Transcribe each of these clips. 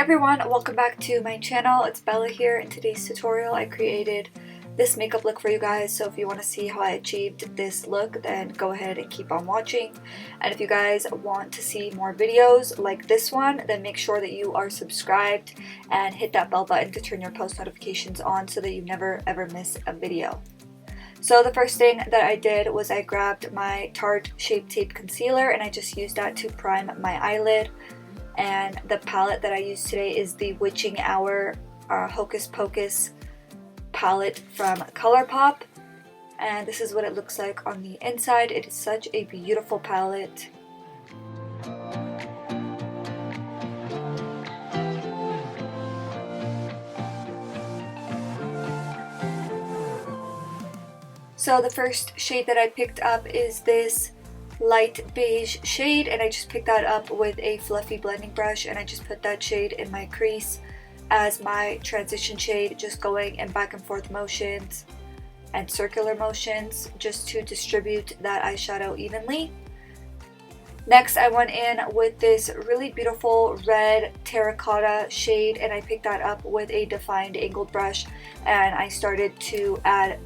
Everyone, welcome back to my channel. It's Bella here. In today's tutorial I created this makeup look for you guys, so if you want to see how I achieved this look, then go ahead and keep on watching. And if you guys want to see more videos like this one, then make sure that you are subscribed and hit that bell button to turn your post notifications on so that you never ever miss a video. So the first thing that I did was I grabbed my Tarte Shape Tape Concealer and I just used that to prime my eyelid. And the palette that I use today is the Witching Hour Hocus Pocus palette from ColourPop. And this is what it looks like on the inside. It is such a beautiful palette. So the first shade that I picked up is this light beige shade, and I just picked that up with a fluffy blending brush, and I just put that shade in my crease as my transition shade, just going in back and forth motions and circular motions just to distribute that eyeshadow evenly. Next I went in with this really beautiful red terracotta shade, and I picked that up with a defined angled brush, and I started to add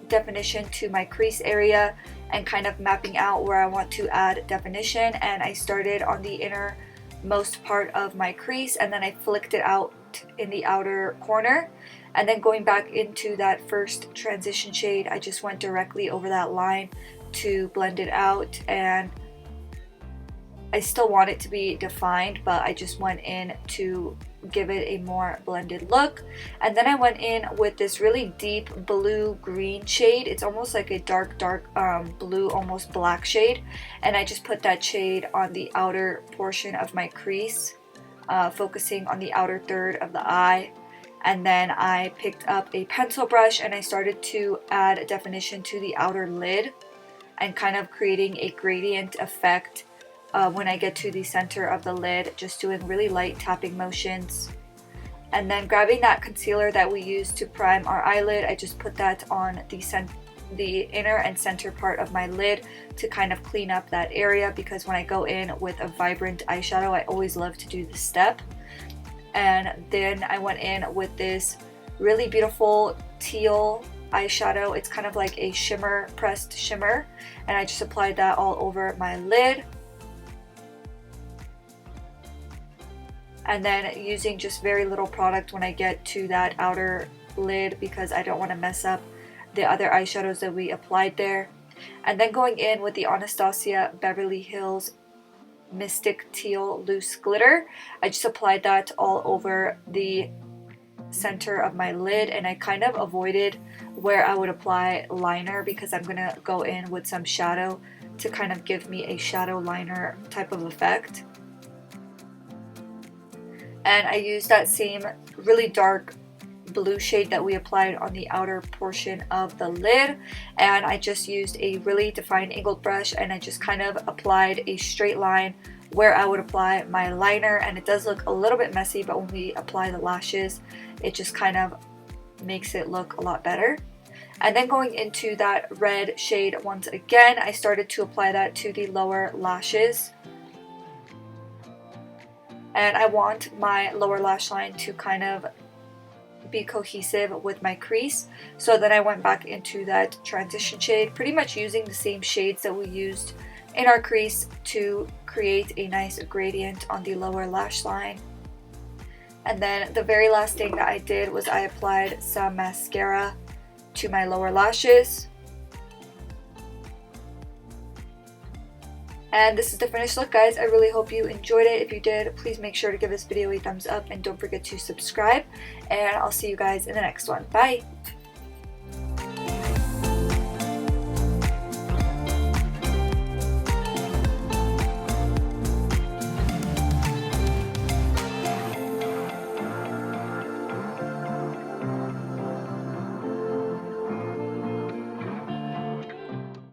definition to my crease area and kind of mapping out where I want to add definition. And I started on the innermost part of my crease, and then I flicked it out in the outer corner, and then going back into that first transition shade, I just went directly over that line to blend it out. And I still want it to be defined, but I just went in to give it a more blended look. And then I went in with this really deep blue green shade. It's almost like a dark blue, almost black shade, and I just put that shade on the outer portion of my crease, focusing on the outer third of the eye. And then I picked up a pencil brush and I started to add definition to the outer lid and kind of creating a gradient effect when I get to the center of the lid, just doing really light tapping motions. And then grabbing that concealer that we used to prime our eyelid, I just put that on the inner and center part of my lid to kind of clean up that area, because when I go in with a vibrant eyeshadow, I always love to do this step. And then I went in with this really beautiful teal eyeshadow. It's kind of like a shimmer, pressed shimmer, and I just applied that all over my lid. And then using just very little product when I get to that outer lid, because I don't want to mess up the other eyeshadows that we applied there. And then going in with the Anastasia Beverly Hills Mystic Teal Loose Glitter, I just applied that all over the center of my lid, and I kind of avoided where I would apply liner because I'm going to go in with some shadow to kind of give me a shadow liner type of effect. And I used that same really dark blue shade that we applied on the outer portion of the lid, and I just used a really defined angled brush and I just kind of applied a straight line where I would apply my liner. And it does look a little bit messy, but when we apply the lashes, it just kind of makes it look a lot better. And then going into that red shade once again, I started to apply that to the lower lashes. And I want my lower lash line to kind of be cohesive with my crease. So then I went back into that transition shade, pretty much using the same shades that we used in our crease to create a nice gradient on the lower lash line. And then the very last thing that I did was I applied some mascara to my lower lashes. And this is the finished look, guys. I really hope you enjoyed it. If you did, please make sure to give this video a thumbs up and don't forget to subscribe. And I'll see you guys in the next one. Bye!